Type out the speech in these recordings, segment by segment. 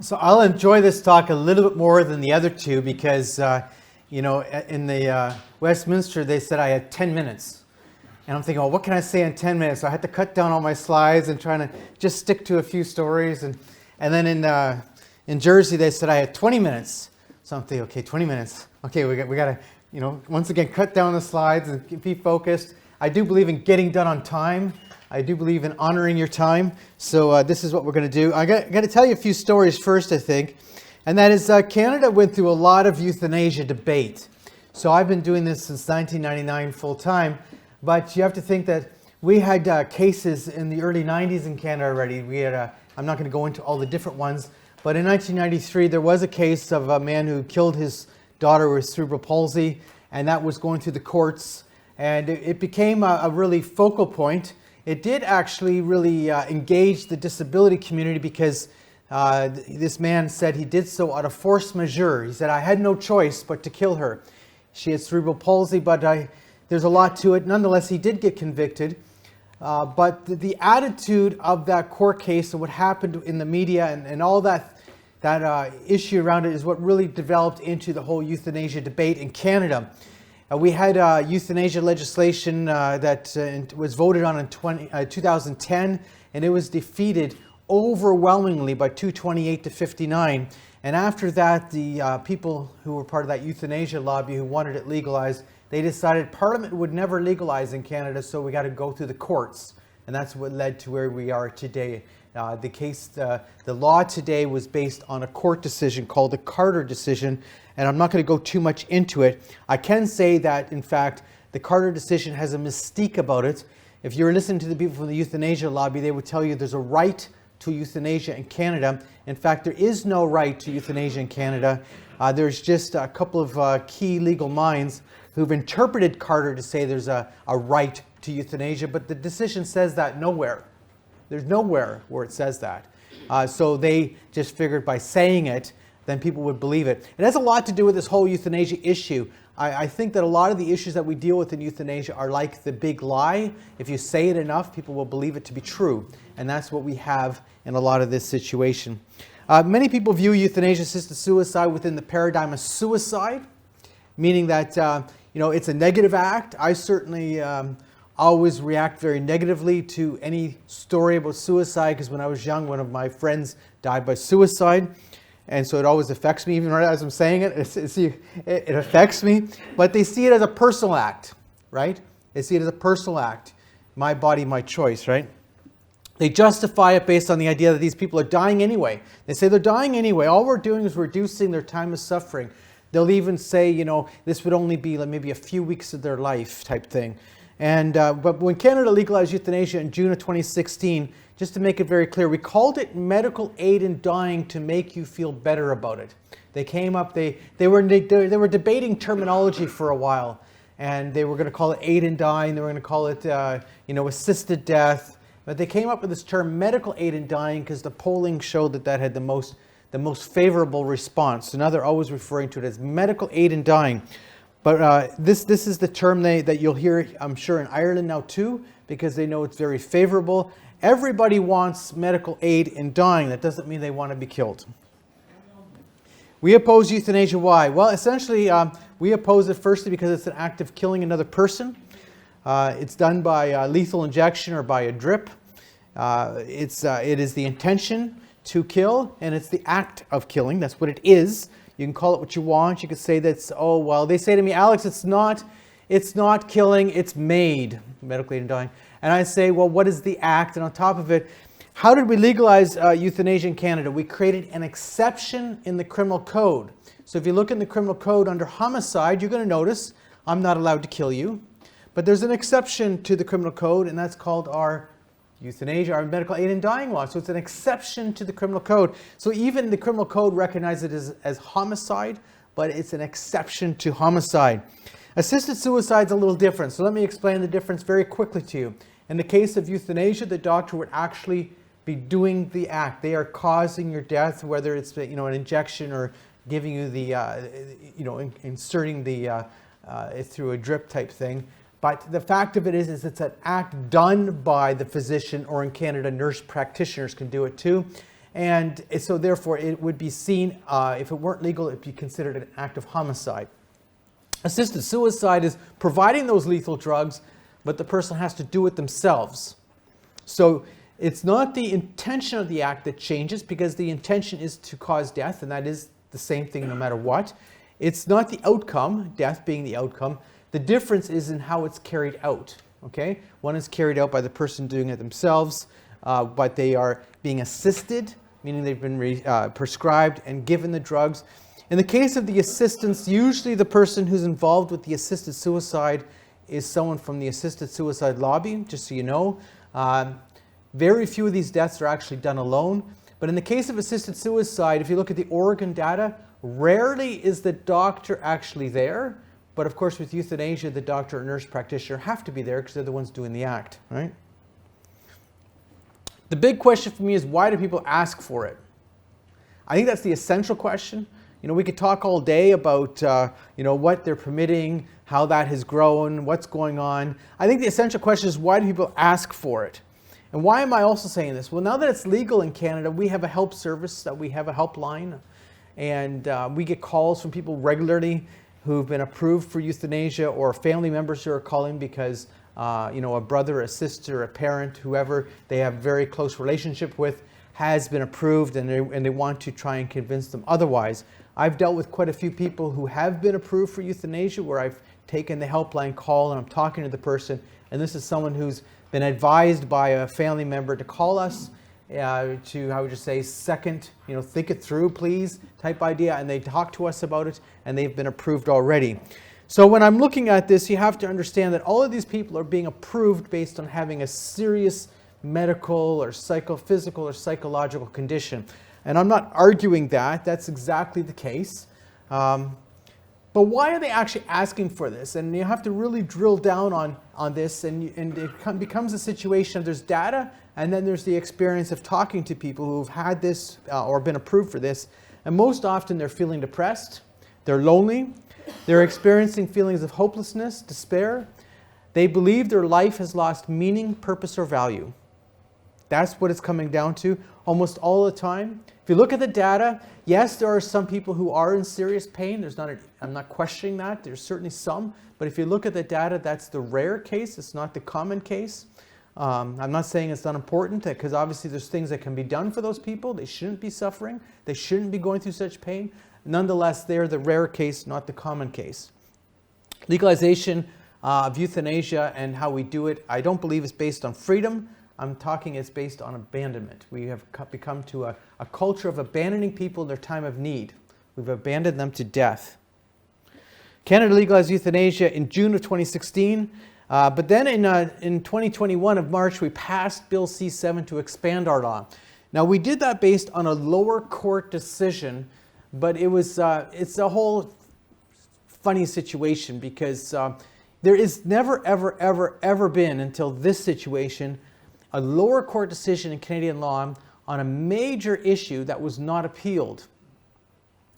So I'll enjoy this talk a little bit more than the other two because, in the Westminster, they said I had 10 minutes. And I'm thinking, well, what can I say in 10 minutes? So I had to cut down all my slides and trying to just stick to a few stories. And then in Jersey, they said I had 20 minutes. So I'm thinking, okay, 20 minutes. Okay, we got to, once again, cut down the slides and be focused. I do believe in getting done on time. I do believe in honoring your time. So this is what we're going to do. I'm going to tell you a few stories first, I think. And that is Canada went through a lot of euthanasia debate. So I've been doing this since 1999 full time. But you have to think that we had cases in the early 90s in Canada already. We had, I'm not going to go into all the different ones. But in 1993, there was a case of a man who killed his daughter with cerebral palsy. And that was going through the courts. And it became a really focal point. It did actually really engage the disability community because this man said he did so out of force majeure. He said, I had no choice but to kill her. She had cerebral palsy, but there's a lot to it. Nonetheless, he did get convicted. But the attitude of that court case and what happened in the media and all that issue around it is what really developed into the whole euthanasia debate in Canada. We had euthanasia legislation that was voted on in 2010, and it was defeated overwhelmingly by 228 to 59. And after that, the people who were part of that euthanasia lobby who wanted it legalized, they decided Parliament would never legalize in Canada, so we got to go through the courts. And that's what led to where we are today. The law today was based on a court decision called the Carter decision, and I'm not going to go too much into it. I can say that, in fact, the Carter decision has a mystique about it. If you're listening to the people from the euthanasia lobby, they would tell you there's a right to euthanasia in Canada. In fact, there is no right to euthanasia in Canada. There's just a couple of key legal minds who've interpreted Carter to say there's a right to euthanasia, but the decision says that nowhere. There's nowhere where it says that. So they just figured by saying it, then people would believe it. It has a lot to do with this whole euthanasia issue. I think that a lot of the issues that we deal with in euthanasia are like the big lie. If you say it enough, people will believe it to be true. And that's what we have in a lot of this situation. Many people view euthanasia-assisted suicide within the paradigm of suicide, meaning that it's a negative act. I certainly always react very negatively to any story about suicide because when I was young, one of my friends died by suicide. And so it always affects me, even right as I'm saying it, it affects me. But they see it as a personal act, right? They see it as a personal act. My body, my choice, right? They justify it based on the idea that these people are dying anyway. They say they're dying anyway. All we're doing is reducing their time of suffering. They'll even say, this would only be like maybe a few weeks of their life type thing. And but when Canada legalized euthanasia in June of 2016, just to make it very clear, we called it medical aid in dying to make you feel better about it. They came up, they were debating terminology for a while, and they were going to call it aid in dying. They were going to call it assisted death. But they came up with this term medical aid in dying because the polling showed that had the most favorable response. So now they're always referring to it as medical aid in dying. But this is the term that you'll hear, I'm sure, in Ireland now too, because they know it's very favorable. Everybody wants medical aid in dying. That doesn't mean they want to be killed. We oppose euthanasia. Why? Well, essentially, we oppose it firstly because it's an act of killing another person. It's done by lethal injection or by a drip. It is the intention to kill, and it's the act of killing. That's what it is. You can call it what you want. You could say that's, they say to me, Alex, it's not killing, it's made, medical aid in dying. And I say, well, what is the act? And on top of it, how did we legalize euthanasia in Canada? We created an exception in the criminal code. So if you look in the criminal code under homicide, you're going to notice I'm not allowed to kill you. But there's an exception to the criminal code, and that's called our euthanasia, our medical aid in dying law. So it's an exception to the criminal code. So even the criminal code recognizes it as homicide, but it's an exception to homicide. Assisted suicide is a little different. So let me explain the difference very quickly to you. In the case of euthanasia, the doctor would actually be doing the act. They are causing your death, whether it's an injection or giving you the inserting the through a drip type thing. But the fact of it is it's an act done by the physician, or in Canada, nurse practitioners can do it too. And so therefore it would be seen, if it weren't legal, it would be considered an act of homicide. Assisted suicide is providing those lethal drugs, but the person has to do it themselves. So it's not the intention of the act that changes, because the intention is to cause death, and that is the same thing no matter what. It's not the outcome, death being the outcome. The difference is in how it's carried out. Okay? One is carried out by the person doing it themselves, but they are being assisted, meaning they've been prescribed and given the drugs. In the case of the assistance, usually the person who's involved with the assisted suicide is someone from the assisted suicide lobby, just so you know. Very few of these deaths are actually done alone. But in the case of assisted suicide, if you look at the Oregon data, rarely is the doctor actually there. But of course, with euthanasia, the doctor or nurse practitioner have to be there because they're the ones doing the act, right? The big question for me is, why do people ask for it? I think that's the essential question. You know, we could talk all day about, what they're permitting, how that has grown, what's going on. I think the essential question is, why do people ask for it? And why am I also saying this? Well, now that it's legal in Canada, we have a help service, that we have a helpline, and we get calls from people regularly who've been approved for euthanasia, or family members who are calling because a brother, a sister, a parent, whoever they have a very close relationship with has been approved, and they want to try and convince them otherwise. I've dealt with quite a few people who have been approved for euthanasia, where I've taken the helpline call and I'm talking to the person, and this is someone who's been advised by a family member to call us to, I would just say, second, think it through, please, type idea, and they talk to us about it, and they've been approved already. So when I'm looking at this, you have to understand that all of these people are being approved based on having a serious medical or physical or psychological condition. And I'm not arguing that. That's exactly the case. But why are they actually asking for this? And you have to really drill down on this, and it becomes a situation of there's data, and then there's the experience of talking to people who've had this or been approved for this. And most often they're feeling depressed, they're lonely, they're experiencing feelings of hopelessness, despair. They believe their life has lost meaning, purpose, or value. That's what it's coming down to almost all the time. If you look at the data, yes, there are some people who are in serious pain. I'm not questioning that. There's certainly some. But if you look at the data, that's the rare case. It's not the common case. I'm not saying it's not important, because obviously there's things that can be done for those people. They shouldn't be suffering. They shouldn't be going through such pain. Nonetheless, they're the rare case, not the common case. Legalization of euthanasia and how we do it, I don't believe is based on freedom. I'm talking it's based on abandonment. We have become to a culture of abandoning people in their time of need. We've abandoned them to death. Canada legalized euthanasia in June of 2016, but then in 2021 of March, we passed Bill C-7 to expand our law. Now, we did that based on a lower court decision, but it's a whole funny situation, because there is never, ever, ever, ever been, until this situation, a lower court decision in Canadian law on a major issue that was not appealed.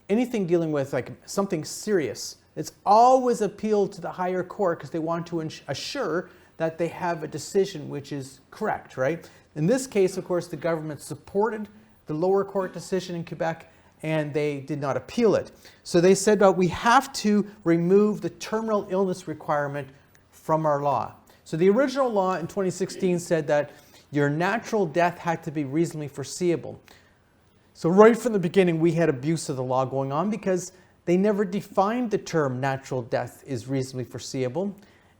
Anything dealing with like something serious, it's always appealed to the higher court, because they want to assure that they have a decision which is correct, right? In this case, of course, the government supported the lower court decision in Quebec, and they did not appeal it. So they said that we have to remove the terminal illness requirement from our law. So the original law in 2016 said that your natural death had to be reasonably foreseeable. So right from the beginning, we had abuse of the law going on, because they never defined the term natural death is reasonably foreseeable.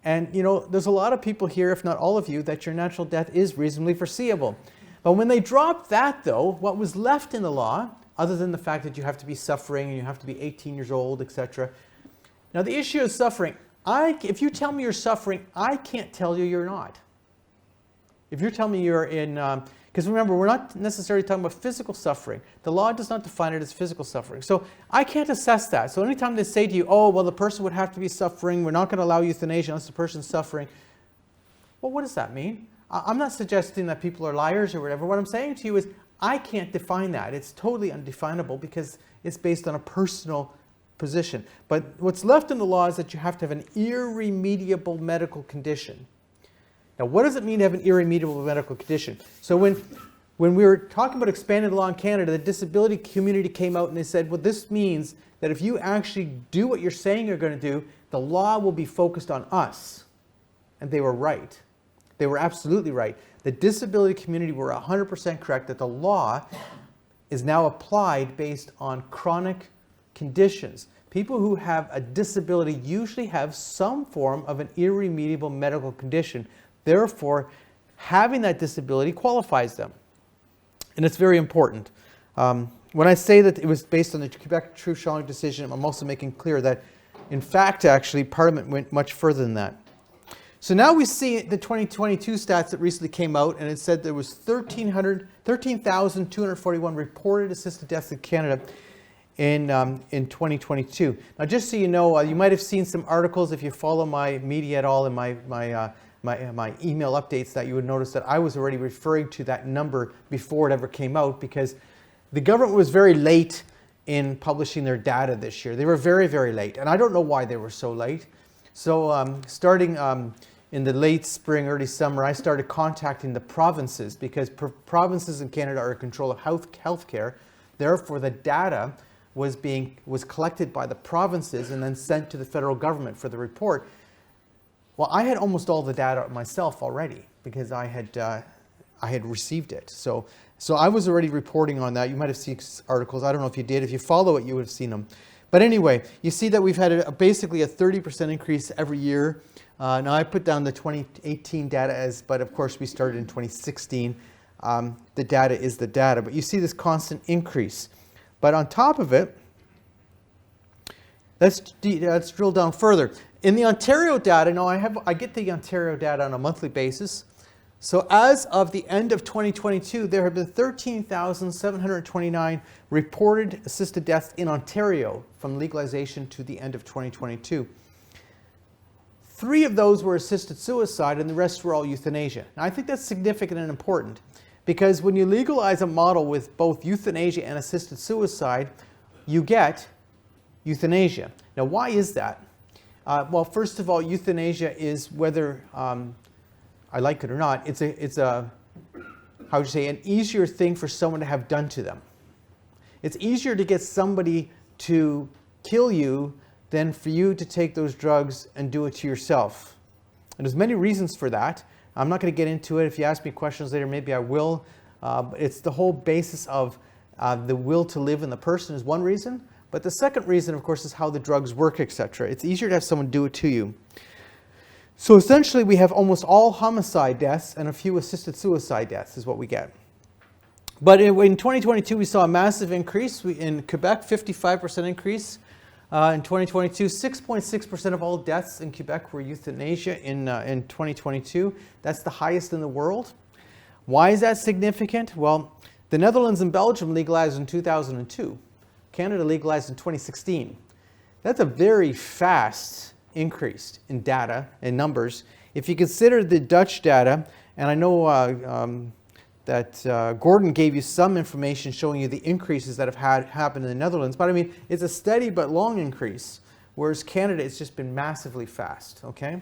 And there's a lot of people here, if not all of you, that your natural death is reasonably foreseeable. But when they dropped that, though, what was left in the law, other than the fact that you have to be suffering and you have to be 18 years old, etc. Now, the issue of suffering, if you tell me you're suffering, I can't tell you you're not. If you're telling me you're in, because remember, we're not necessarily talking about physical suffering. The law does not define it as physical suffering. So I can't assess that. So anytime they say to you, oh, well, the person would have to be suffering, we're not going to allow euthanasia unless the person's suffering. Well, what does that mean? I'm not suggesting that people are liars or whatever. What I'm saying to you is, I can't define that. It's totally undefinable, because it's based on a personal position. But what's left in the law is that you have to have an irremediable medical condition. Now, what does it mean to have an irremediable medical condition? So when when we were talking about expanding the law in Canada, the disability community came out and they said, well, this means that if you actually do what you're saying you're going to do, the law will be focused on us. And they were right. They were absolutely right. The disability community were 100% correct that the law is now applied based on chronic conditions. People who have a disability usually have some form of an irremediable medical condition. Therefore, having that disability qualifies them. And it's very important. When I say that it was based on the Quebec Truchon decision, I'm also making clear that, in fact, actually, Parliament went much further than that. So now we see the 2022 stats that recently came out, and it said there was 13,241 reported assisted deaths in Canada in 2022. Now, just so you know, you might have seen some articles if you follow my media at all in my email updates, that you would notice that I was already referring to that number before it ever came out, because the government was very late in publishing their data this year. They were very, very late, and I don't know why they were so late. So starting in the late spring, early summer, I started contacting the provinces, because provinces in Canada are in control of healthcare. Therefore, the data was collected by the provinces and then sent to the federal government for the report. Well, I had almost all the data myself already, because I had received it. So I was already reporting on that. You might have seen articles. I don't know if you did. If you follow it, you would have seen them. But anyway, you see that we've had basically a 30% increase every year. Now I put down the 2018 data but of course we started in 2016. The data is the data, but you see this constant increase. But on top of it, let's drill down further. In the Ontario data, now I get the Ontario data on a monthly basis. So as of the end of 2022, there have been 13,729 reported assisted deaths in Ontario from legalization to the end of 2022. 3 of those were assisted suicide and the rest were all euthanasia. Now I think that's significant and important, because when you legalize a model with both euthanasia and assisted suicide, you get euthanasia. Now why is that? Well, first of all, euthanasia is, whether I like it or not, it's a how would you say, an easier thing for someone to have done to them. It's easier to get somebody to kill you than for you to take those drugs and do it to yourself. And there's many reasons for that. I'm not going to get into it. If you ask me questions later, maybe I will. But it's the whole basis of the will to live in the person is one reason. But the second reason, of course, is how the drugs work, etc. It's easier to have someone do it to you. So essentially, we have almost all homicide deaths and a few assisted suicide deaths is what we get. But in 2022, we saw a massive increase. In Quebec, 55% increase. In 2022, 6.6% of all deaths in Quebec were euthanasia in 2022. That's the highest in the world. Why is that significant? Well, the Netherlands and Belgium legalized in 2002. Canada legalized in 2016. That's a very fast increase in data and numbers. If you consider the Dutch data, and I know that Gordon gave you some information showing you the increases that have happened in the Netherlands, but I mean, it's a steady but long increase, whereas Canada, it's just been massively fast, okay?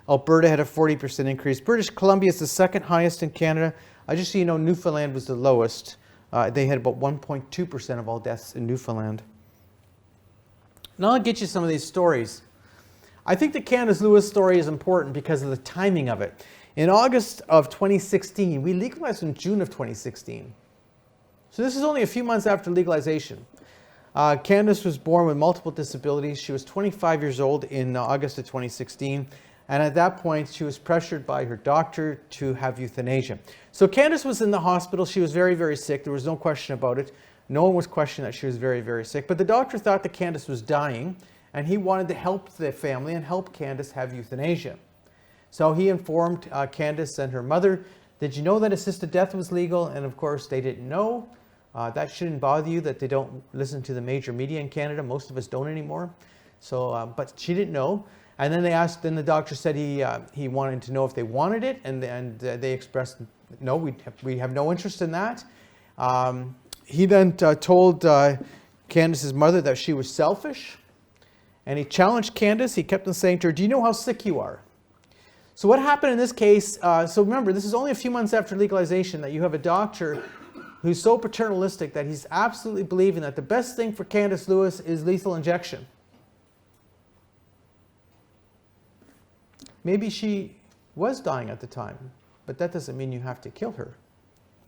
Alberta had a 40% increase. British Columbia is the second highest in Canada. Just so you know, Newfoundland was the lowest. They had about 1.2% of all deaths in Newfoundland. Now I'll get you some of these stories. I think that Canada's Lewis story is important because of the timing of it. In August of 2016, we legalized in June of 2016. So this is only a few months after legalization. Candace was born with multiple disabilities. She was 25 years old in August of 2016. And at that point, she was pressured by her doctor to have euthanasia. So Candace was in the hospital. She was very, very sick. There was no question about it. No one was questioning that she was very, very sick. But the doctor thought that Candace was dying, and he wanted to help the family and help Candace have euthanasia. So he informed Candace and her mother, did you know that assisted death was legal? And of course, they didn't know. That shouldn't bother you that they don't listen to the major media in Canada. Most of us don't anymore. So, but she didn't know. And then then the doctor said he wanted to know if they wanted it, and they expressed, no, we have no interest in that. He then told Candace's mother that she was selfish, and he challenged Candace. He kept on saying to her, do you know how sick you are? So what happened in this case, so remember, this is only a few months after legalization that you have a doctor who's so paternalistic that he's absolutely believing that the best thing for Candace Lewis is lethal injection. Maybe she was dying at the time, but that doesn't mean you have to kill her.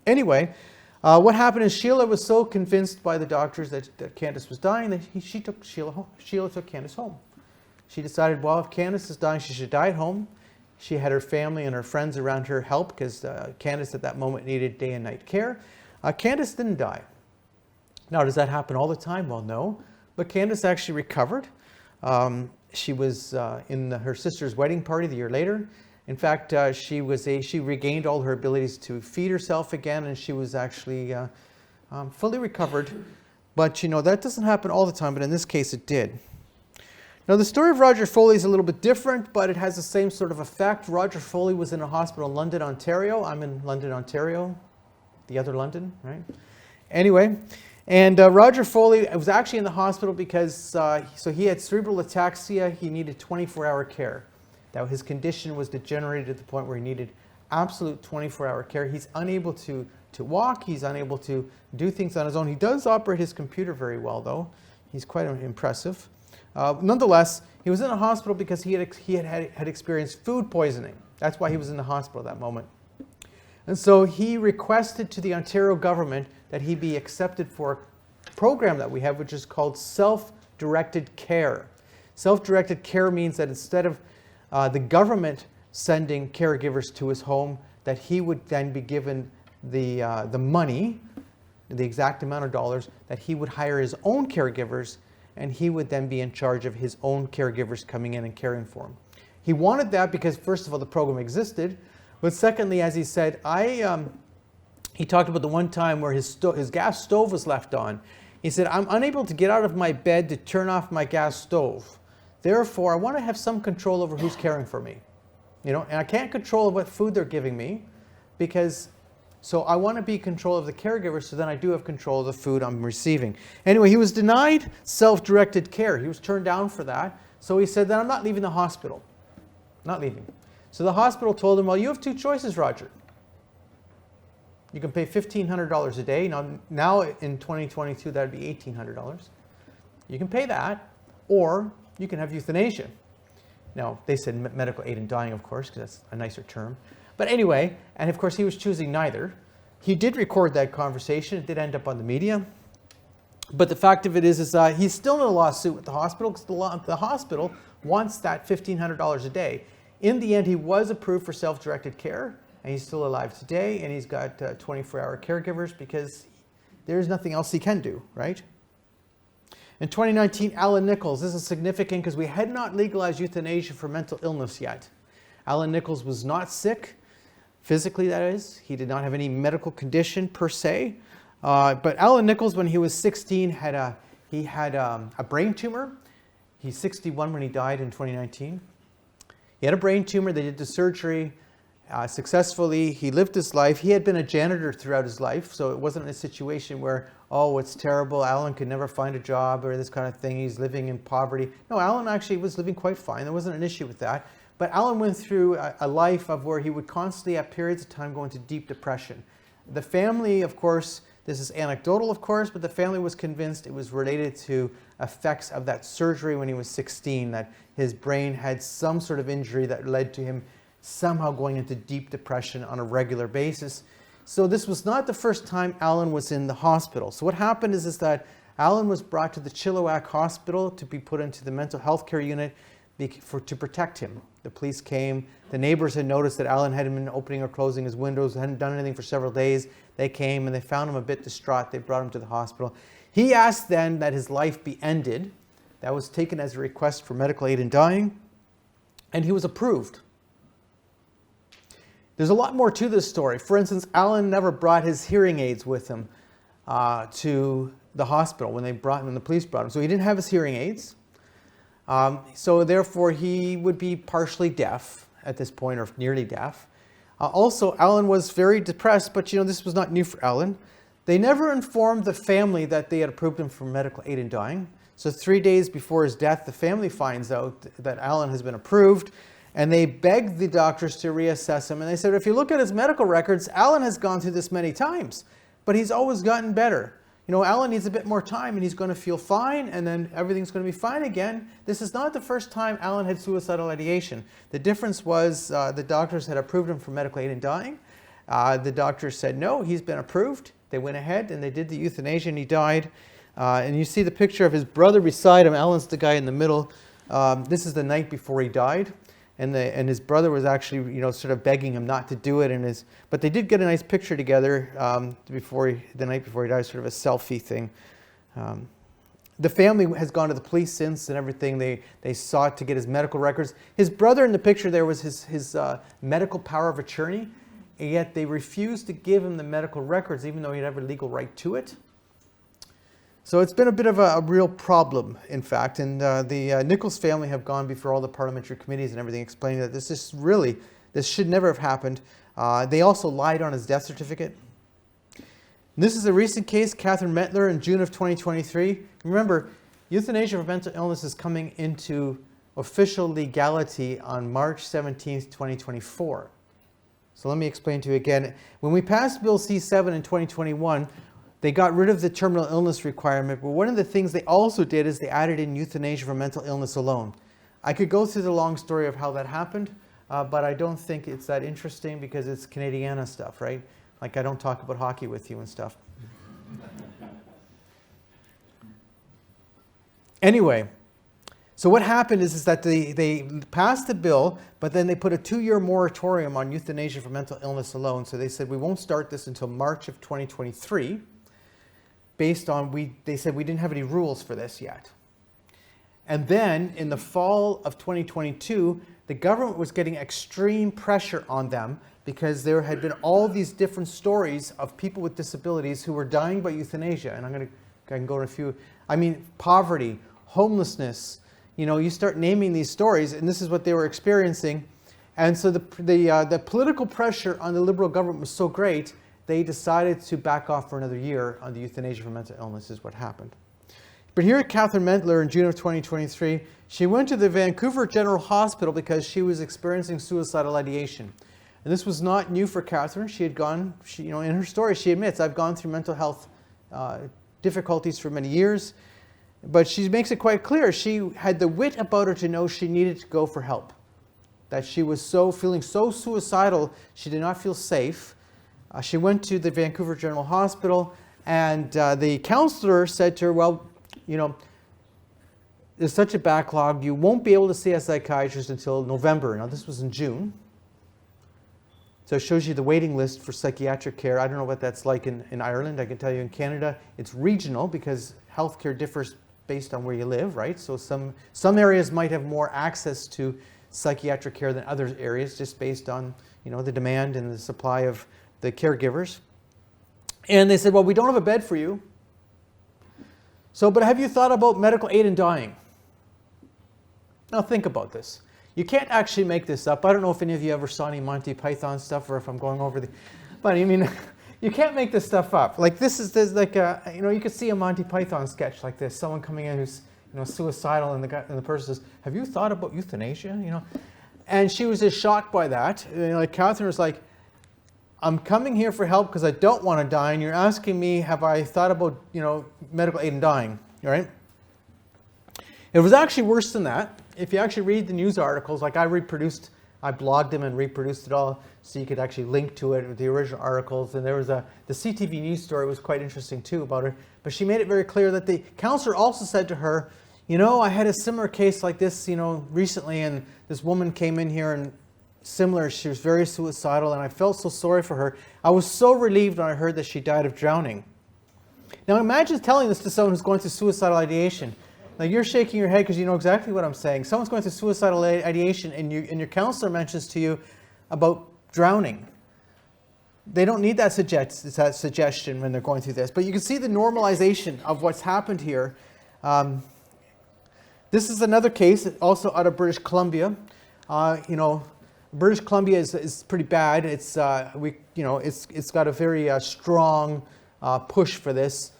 Anyway, what happened is Sheila was so convinced by the doctors that Candace was dying that she took Sheila home. Sheila took Candace home. She decided, well, if Candace is dying, she should die at home. She had her family and her friends around her help because Candace at that moment needed day and night care. Candace didn't die. Now, does that happen all the time? Well, no. But Candace actually recovered. She was in her sister's wedding party the year later. In fact, she regained all her abilities to feed herself again, and she was actually fully recovered. But that doesn't happen all the time, but in this case it did. Now, the story of Roger Foley is a little bit different, but it has the same sort of effect. Roger Foley was in a hospital in London, Ontario. I'm in London, Ontario. The other London, right? Anyway, and Roger Foley was actually in the hospital because so he had cerebral ataxia. He needed 24-hour care. Now, his condition was degenerated to the point where he needed absolute 24-hour care. He's unable to walk. He's unable to do things on his own. He does operate his computer very well, though. He's quite impressive. Nonetheless, he was in a hospital because he had experienced food poisoning. That's why he was in the hospital at that moment. And so he requested to the Ontario government that he be accepted for a program that we have, which is called self-directed care. Self-directed care means that instead of the government sending caregivers to his home, that he would then be given the money, the exact amount of dollars, that he would hire his own caregivers, and he would then be in charge of his own caregivers coming in and caring for him. He wanted that because, first of all, the program existed, but secondly, as he said, he talked about the one time where his gas stove was left on. He said, I'm unable to get out of my bed to turn off my gas stove. Therefore, I want to have some control over who's caring for me. And I can't control what food they're giving me so I want to be in control of the caregiver, so then I do have control of the food I'm receiving. Anyway, he was denied self-directed care. He was turned down for that. So he said, then I'm not leaving the hospital. Not leaving. So the hospital told him, well, you have two choices, Roger. You can pay $1,500 a day. Now in 2022, that would be $1,800. You can pay that, or you can have euthanasia. Now, they said medical aid in dying, of course, because that's a nicer term. But anyway, and of course, he was choosing neither. He did record that conversation. It did end up on the media. But the fact of it is he's still in a lawsuit with the hospital because the hospital wants that $1,500 a day. In the end, he was approved for self-directed care, and he's still alive today, and he's got 24-hour caregivers because there's nothing else he can do, right? In 2019, Alan Nichols. This is significant because we had not legalized euthanasia for mental illness yet. Alan Nichols was not sick, physically that is. He did not have any medical condition per se. But Alan Nichols, when he was 16, had a brain tumor. He's 61 when he died in 2019. He had a brain tumor. They did the surgery successfully. He lived his life. He had been a janitor throughout his life, so it wasn't a situation where, oh, it's terrible, Alan could never find a job or this kind of thing. He's living in poverty. No, Alan actually was living quite fine. There wasn't an issue with that. But Alan went through a life of where he would constantly, at periods of time, go into deep depression. The family, of course, this is anecdotal, of course, but the family was convinced it was related to effects of that surgery when he was 16, that his brain had some sort of injury that led to him somehow going into deep depression on a regular basis. So this was not the first time Alan was in the hospital. So what happened is that Alan was brought to the Chilliwack Hospital to be put into the mental health care unit to protect him. The police came. The neighbors had noticed that Alan hadn't been opening or closing his windows, hadn't done anything for several days. They came and they found him a bit distraught. They brought him to the hospital. He asked then that his life be ended. That was taken as a request for medical aid in dying, and he was approved. There's a lot more to this story. For instance, Alan never brought his hearing aids with him to the hospital when the police brought him. So he didn't have his hearing aids. So therefore, he would be partially deaf at this point, or nearly deaf. Also, Alan was very depressed, but this was not new for Alan. They never informed the family that they had approved him for medical aid in dying. So 3 days before his death, the family finds out that Alan has been approved. And they begged the doctors to reassess him. And they said, if you look at his medical records, Alan has gone through this many times, but he's always gotten better. You know, Alan needs a bit more time and he's going to feel fine and then everything's going to be fine again. This is not the first time Alan had suicidal ideation. The difference was the doctors had approved him for medical aid in dying. The doctors said, no, he's been approved. They went ahead and they did the euthanasia and he died. And you see the picture of his brother beside him. Alan's the guy in the middle. This is the night before he died. And his brother was actually, you know, sort of begging him not to do it. But they did get a nice picture together the night before he died, sort of a selfie thing. The family has gone to the police since and everything. They sought to get his medical records. His brother in the picture there was his medical power of attorney, and yet they refused to give him the medical records, even though he had every legal right to it. So it's been a bit of a real problem, in fact, and the Nichols family have gone before all the parliamentary committees and everything, explaining that this should never have happened. They also lied on his death certificate. And this is a recent case, Catherine Mentler, in June of 2023. Remember, euthanasia for mental illness is coming into official legality on March 17th, 2024. So let me explain to you again. When we passed Bill C-7 in 2021, they got rid of the terminal illness requirement, but one of the things they also did is they added in euthanasia for mental illness alone. I could go through the long story of how that happened, but I don't think it's that interesting because it's Canadiana stuff, right? Like I don't talk about hockey with you and stuff. Anyway, so what happened is that they passed the bill, but then they put a 2-year moratorium on euthanasia for mental illness alone. So they said we won't start this until March of 2023. Based on, they said we didn't have any rules for this yet. And then in the fall of 2022, the government was getting extreme pressure on them because there had been all these different stories of people with disabilities who were dying by euthanasia. And I can go to a few. I mean, poverty, homelessness. You know, you start naming these stories, and this is what they were experiencing. And so the political pressure on the Liberal government was so great, they decided to back off for another year on the euthanasia for mental illness is what happened. But here at Catherine Mentler in June of 2023, she went to the Vancouver General Hospital because she was experiencing suicidal ideation. And this was not new for Catherine. She had gone, you know, in her story, she admits, I've gone through mental health difficulties for many years. But she makes it quite clear. She had the wit about her to know she needed to go for help. That she was feeling so suicidal, she did not feel safe. She went to the Vancouver General Hospital, and the counselor said to her, well, you know, there's such a backlog, you won't be able to see a psychiatrist until November. Now, this was in June. So it shows you the waiting list for psychiatric care. I don't know what that's like in Ireland. I can tell you in Canada, it's regional because healthcare differs based on where you live, right? So some areas might have more access to psychiatric care than other areas, just based on, you know, the demand and the supply of the caregivers. And they said, well, we don't have a bed for you. So, but have you thought about medical aid in dying? Now think about this. You can't actually make this up. I don't know if any of you ever saw any Monty Python stuff or if I'm going over but I mean, you can't make this stuff up. Like there's like a, you know, you could see a Monty Python sketch like this. Someone coming in who's, you know, suicidal, and the person says, have you thought about euthanasia? You know, and she was just shocked by that. You know, like Catherine was like, I'm coming here for help because I don't want to die, and you're asking me, have I thought about, you know, medical aid in dying, all right? It was actually worse than that. If you actually read the news articles, like I blogged them and reproduced it all so you could actually link to it with the original articles. And there was the CTV news story was quite interesting too about her. But she made it very clear that the counselor also said to her, you know, I had a similar case like this, you know, recently, and this woman came in here and similar, she was very suicidal, and I felt so sorry for her. I was so relieved when I heard that she died of drowning. Now imagine telling this to someone who's going through suicidal ideation. Like you're shaking your head because you know exactly what I'm saying. Someone's going through suicidal ideation and your counselor mentions to you about drowning. They don't need that suggestion when they're going through this. But you can see the normalization of what's happened here. This is another case also out of British Columbia. You know, British Columbia is pretty bad. It's it's got a very strong push for this.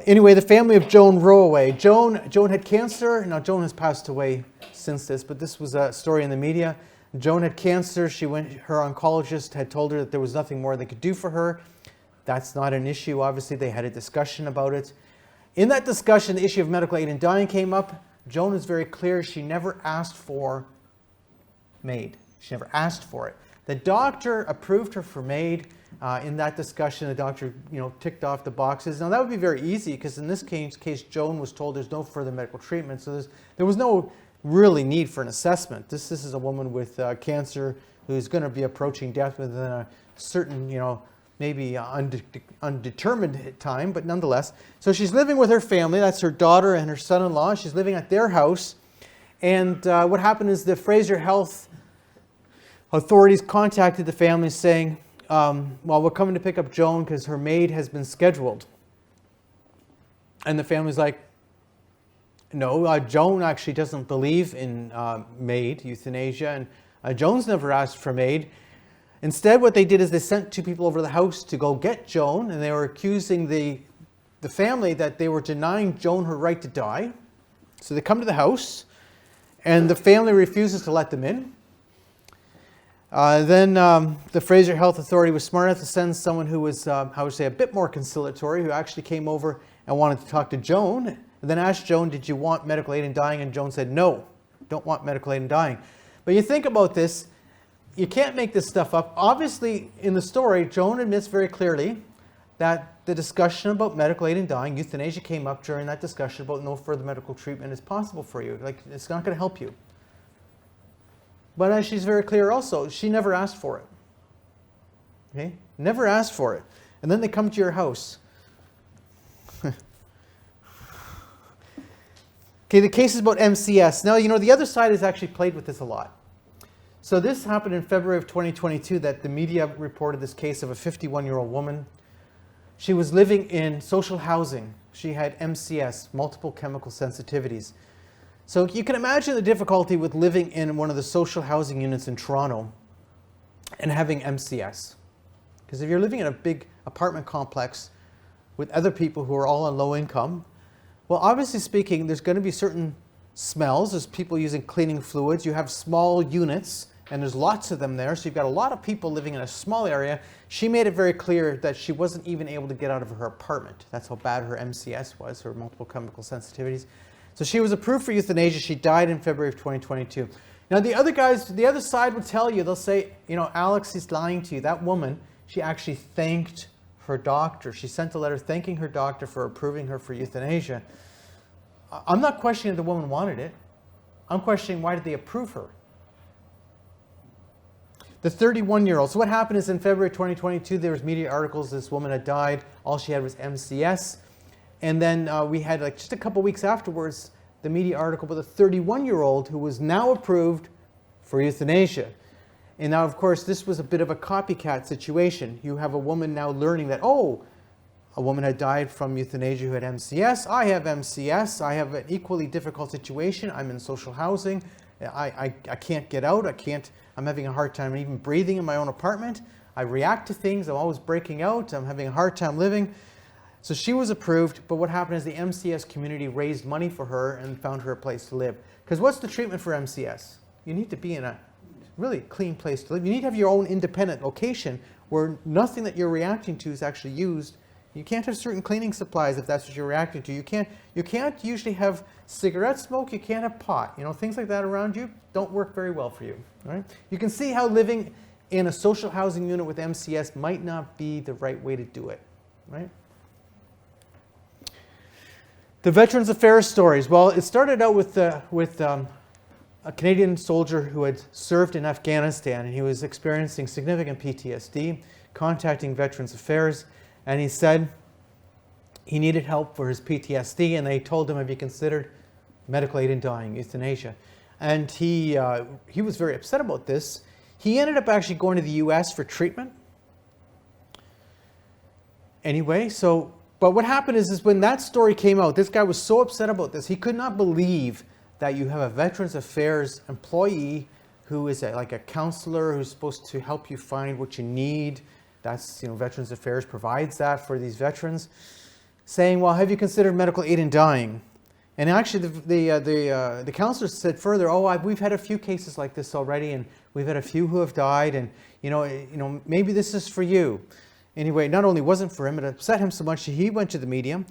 Anyway, the family of Joan Rowaway. Joan had cancer. Now, Joan has passed away since this, but this was a story in the media. Joan had cancer. Her oncologist had told her that there was nothing more they could do for her. That's not an issue. Obviously, they had a discussion about it. In that discussion, the issue of medical aid in dying came up. Joan is very clear. She never asked for MAID. She never asked for it. The doctor approved her for MAID. In that discussion, the doctor, ticked off the boxes. Now that would be very easy because in this case, Joan was told there's no further medical treatment, so there was no really need for an assessment. This is a woman with cancer who's going to be approaching death within a certain, maybe undetermined time, but nonetheless. So she's living with her family. That's her daughter and her son-in-law. She's living at their house, and what happened is the Fraser Health authorities contacted the family saying, well, we're coming to pick up Joan because her MAID has been scheduled. And the family's like, no, Joan actually doesn't believe in MAID, euthanasia, and Joan's never asked for MAID. Instead, what they did is they sent two people over to the house to go get Joan, and they were accusing the family that they were denying Joan her right to die. So they come to the house, and the family refuses to let them in. Then the Fraser Health Authority was smart enough to send someone who was, a bit more conciliatory, who actually came over and wanted to talk to Joan, and then asked Joan, did you want medical aid in dying? And Joan said, no, don't want medical aid in dying. But you think about this, you can't make this stuff up. Obviously, in the story, Joan admits very clearly that the discussion about medical aid in dying, euthanasia, came up during that discussion about no further medical treatment is possible for you. Like, it's not going to help you. But as she's very clear also, she never asked for it. Okay? Never asked for it. And then they come to your house. Okay, the case is about MCS. Now, the other side has actually played with this a lot. So this happened in February of 2022 that the media reported this case of a 51-year-old woman. She was living in social housing. She had MCS, multiple chemical sensitivities. So you can imagine the difficulty with living in one of the social housing units in Toronto and having MCS. Because if you're living in a big apartment complex with other people who are all on low income, well, obviously speaking, there's going to be certain smells. There's people using cleaning fluids. You have small units, and there's lots of them there. So you've got a lot of people living in a small area. She made it very clear that she wasn't even able to get out of her apartment. That's how bad her MCS was, her multiple chemical sensitivities. So she was approved for euthanasia. She died in February of 2022. Now the other side would tell you, they'll say, Alex is lying to you. That woman, she actually thanked her doctor. She sent a letter thanking her doctor for approving her for euthanasia. I'm not questioning if the woman wanted it. I'm questioning why did they approve her? The 31-year-old. So what happened is in February 2022, there was media articles. This woman had died. All she had was MCS. And then we had just a couple weeks afterwards, the media article about the 31-year-old who was now approved for euthanasia. And now, of course, this was a bit of a copycat situation. You have a woman now learning that, oh, a woman had died from euthanasia who had MCS. I have MCS. I have an equally difficult situation. I'm in social housing. I can't get out. I'm having a hard time even breathing in my own apartment. I react to things. I'm always breaking out. I'm having a hard time living. So she was approved, but what happened is the MCS community raised money for her and found her a place to live. Because what's the treatment for MCS? You need to be in a really clean place to live. You need to have your own independent location where nothing that you're reacting to is actually used. You can't have certain cleaning supplies if that's what you're reacting to. You can't usually have cigarette smoke. You can't have pot. Things like that around you don't work very well for you. Right? You can see how living in a social housing unit with MCS might not be the right way to do it. Right? The Veterans Affairs stories. Well, it started out with a Canadian soldier who had served in Afghanistan, and he was experiencing significant PTSD, contacting Veterans Affairs, and he said he needed help for his PTSD, and they told him, have you considered medical aid in dying, euthanasia? And he was very upset about this. He ended up actually going to the US for treatment. Anyway, but what happened is when that story came out, this guy was so upset about this, he could not believe that you have a Veterans Affairs employee who is like a counselor who's supposed to help you find what you need. That's, Veterans Affairs provides that for these veterans. saying, well, have you considered medical aid in dying? And actually, the counselor said further, oh, we've had a few cases like this already, and we've had a few who have died, and maybe this is for you. Anyway, not only wasn't for him, it upset him so much he went to the media.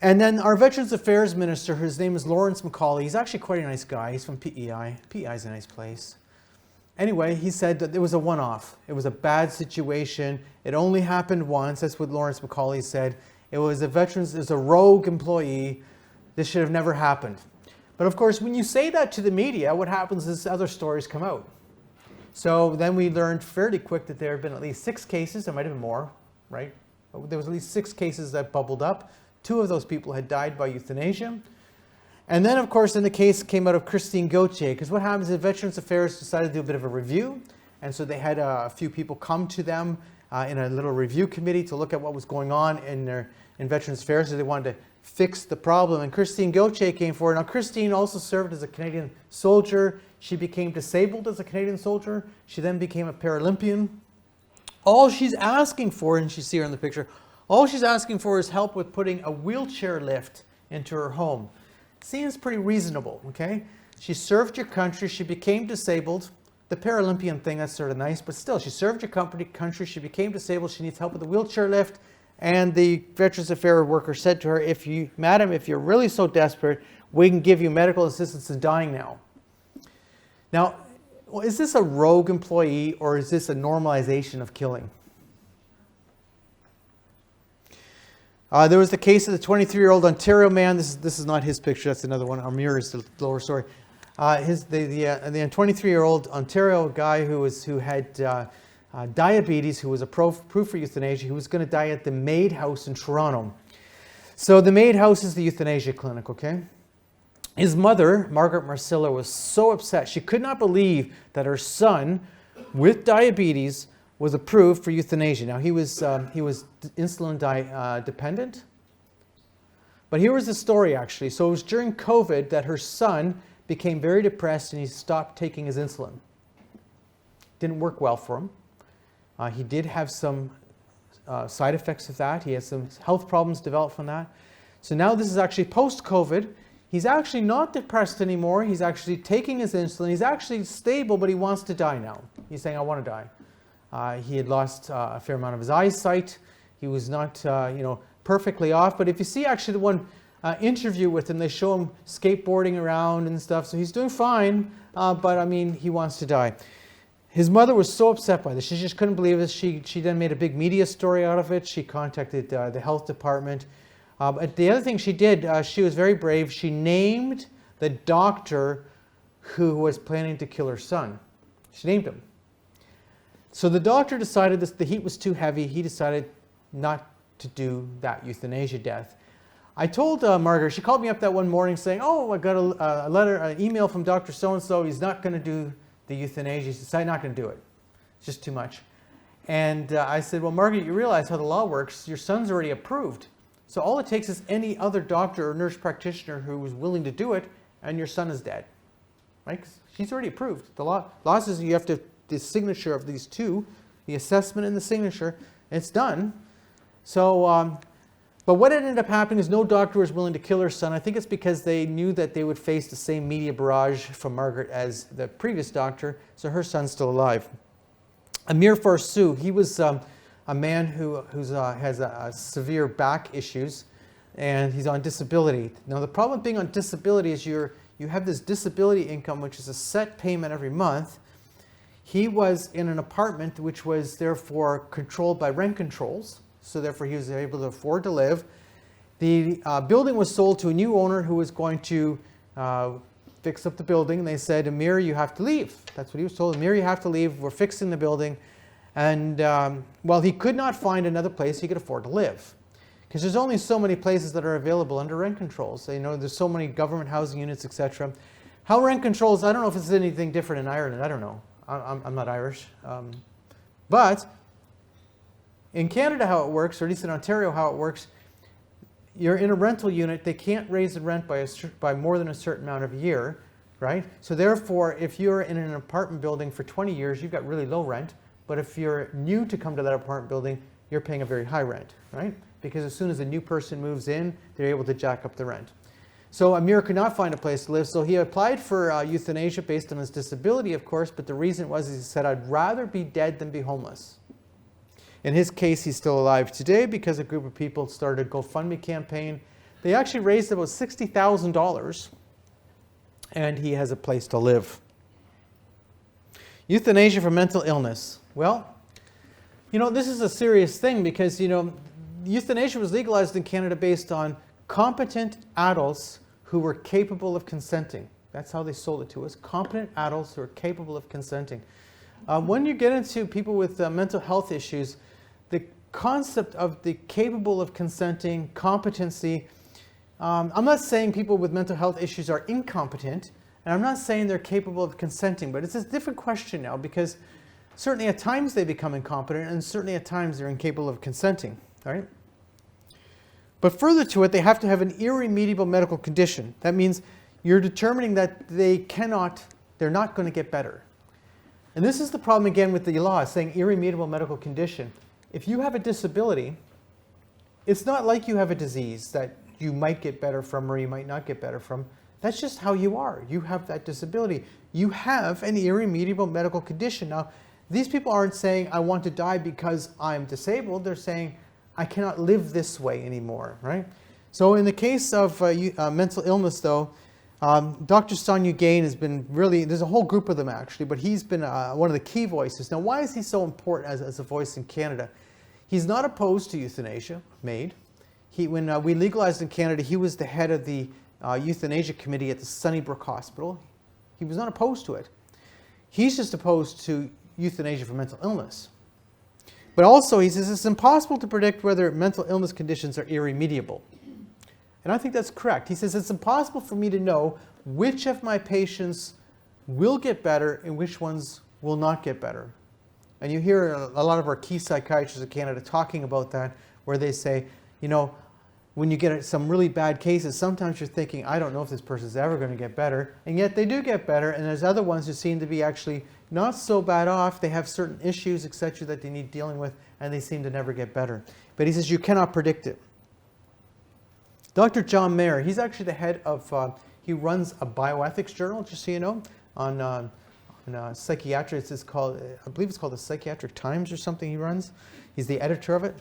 And then our Veterans Affairs Minister, his name is Lawrence McCauley, he's actually quite a nice guy. He's from PEI. PEI is a nice place. Anyway, he said that it was a one-off. It was a bad situation. It only happened once. That's what Lawrence McCauley said. It was a rogue employee. This should have never happened. But of course, when you say that to the media, what happens is other stories come out. So then we learned fairly quick that there have been at least 6 cases. There might have been more, right? But there was at least 6 cases that bubbled up. 2 of those people had died by euthanasia. And then, of course, then the case came out of Christine Gauthier, because what happens is Veterans Affairs decided to do a bit of a review. And so they had a few people come to them in a little review committee to look at what was going on in Veterans Affairs. So they wanted to fix the problem. And Christine Gauthier came forward. Now, Christine also served as a Canadian soldier. She became disabled as a Canadian soldier. She then became a Paralympian. All she's asking for, and you see her in the picture, all she's asking for is help with putting a wheelchair lift into her home. Seems pretty reasonable, okay? She served your country. She became disabled. The Paralympian thing, that's sort of nice, but still, she served your country. She became disabled. She needs help with a wheelchair lift. And the Veterans Affairs worker said to her, Madam, if you're really so desperate, we can give you medical assistance in dying now. Now, is this a rogue employee or is this a normalization of killing? There was the case of the 23-year-old Ontario man. This is not his picture. That's another one. Our mirror is the lower story. The 23-year-old Ontario guy who had diabetes, who was approved for euthanasia, who was going to die at the Maid House in Toronto. So the Maid House is the euthanasia clinic, okay? His mother, Margaret Marcilla, was so upset. She could not believe that her son, with diabetes, was approved for euthanasia. Now, he was insulin dependent. But here was the story, actually. So it was during COVID that her son became very depressed and he stopped taking his insulin. Didn't work well for him. He did have some side effects of that. He had some health problems developed from that. So now this is actually post-COVID. He's actually not depressed anymore. He's actually taking his insulin. He's actually stable, but he wants to die now. He's saying, I want to die. He had lost a fair amount of his eyesight. He was not, perfectly off. But if you see actually the one interview with him, they show him skateboarding around and stuff. So he's doing fine, but I mean, he wants to die. His mother was so upset by this. She just couldn't believe it. She then made a big media story out of it. She contacted the health department. But the other thing she did, she was very brave. She named the doctor who was planning to kill her son. She named him. So the doctor decided the heat was too heavy. He decided not to do that euthanasia death. I told Margaret, she called me up that one morning saying, oh, I got a letter, an email from Dr. So-and-so. He's not going to do the euthanasia. She said, I'm not going to do it. It's just too much. And I said, well, Margaret, you realize how the law works. Your son's already approved. So all it takes is any other doctor or nurse practitioner who is willing to do it, and your son is dead. Right? 'Cause she's already approved. The law says you have to the signature of these two, the assessment and the signature, and it's done. So, but what ended up happening is no doctor was willing to kill her son. I think it's because they knew that they would face the same media barrage from Margaret as the previous doctor, so her son's still alive. Amir Farsu, he was a man who has severe back issues, and he's on disability. Now, the problem with being on disability is you have this disability income, which is a set payment every month. He was in an apartment which was therefore controlled by rent controls, so therefore he was able to afford to live. The building was sold to a new owner who was going to fix up the building, and they said, Amir, you have to leave. That's what he was told. Amir, you have to leave. We're fixing the building. And well, he could not find another place he could afford to live, because there's only so many places that are available under rent controls. There's so many government housing units, etc. How rent controls, I don't know if it's anything different in Ireland. I don't know. I'm not Irish. But in Canada, how it works, or at least in Ontario, how it works, you're in a rental unit. They can't raise the rent by more than a certain amount of a year, right? So therefore, if you're in an apartment building for 20 years, you've got really low rent. But if you're new to come to that apartment building, you're paying a very high rent, right? Because as soon as a new person moves in, they're able to jack up the rent. So Amir could not find a place to live, so he applied for euthanasia based on his disability, of course, but the reason was he said, I'd rather be dead than be homeless. In his case, he's still alive today because a group of people started a GoFundMe campaign. They actually raised about $60,000, and he has a place to live. Euthanasia for mental illness. Well, this is a serious thing because, euthanasia was legalized in Canada based on competent adults who were capable of consenting. That's how they sold it to us. Competent adults who are capable of consenting. When you get into people with mental health issues, the concept of the capable of consenting, competency, I'm not saying people with mental health issues are incompetent, and I'm not saying they're capable of consenting, but it's a different question now because certainly at times they become incompetent and certainly at times they're incapable of consenting, right? But further to it, they have to have an irremediable medical condition. That means you're determining that they're not going to get better. And this is the problem again with the law, saying irremediable medical condition. If you have a disability, it's not like you have a disease that you might get better from or you might not get better from. That's just how you are. You have that disability. You have an irremediable medical condition. Now, these people aren't saying, I want to die because I'm disabled. They're saying, I cannot live this way anymore, right? So in the case of mental illness, though, Dr. Sonia Gain has been really, there's a whole group of them actually, but he's been one of the key voices. Now, why is he so important as a voice in Canada? He's not opposed to euthanasia, when we legalized in Canada, he was the head of the euthanasia committee at the Sunnybrook Hospital. He was not opposed to it. He's just opposed to euthanasia for mental illness. But also, he says it's impossible to predict whether mental illness conditions are irremediable. And I think that's correct. He says it's impossible for me to know which of my patients will get better and which ones will not get better. And you hear a lot of our key psychiatrists in Canada talking about that, where they say, when you get some really bad cases, sometimes you're thinking, I don't know if this person's ever going to get better. And yet they do get better. And there's other ones who seem to be actually not so bad off. They have certain issues, etc., that they need dealing with, and they seem to never get better. But he says you cannot predict it. Dr. John Mayer, he's actually the head of, he runs a bioethics journal, just so you know, on psychiatry. It's called, I believe it's called the Psychiatric Times or something he runs. He's the editor of it.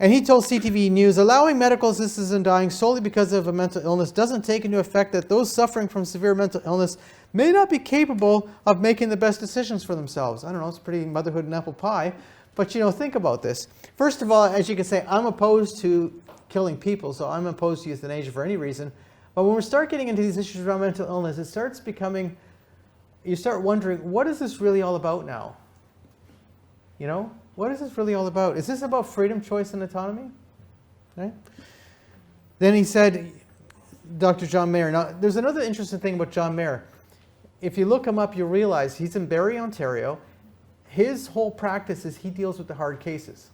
And he told CTV News, allowing medical assistance in dying solely because of a mental illness doesn't take into effect that those suffering from severe mental illness may not be capable of making the best decisions for themselves. I don't know, it's pretty motherhood and apple pie. But, think about this. First of all, as you can say, I'm opposed to killing people, so I'm opposed to euthanasia for any reason. But when we start getting into these issues around mental illness, it starts becoming, you start wondering, what is this really all about now? What is this really all about? Is this about freedom, choice, and autonomy? Right? Then he said, Dr. John Mayer. Now, there's another interesting thing about John Mayer. If you look him up, you'll realize he's in Barrie, Ontario. His whole practice is he deals with the hard cases.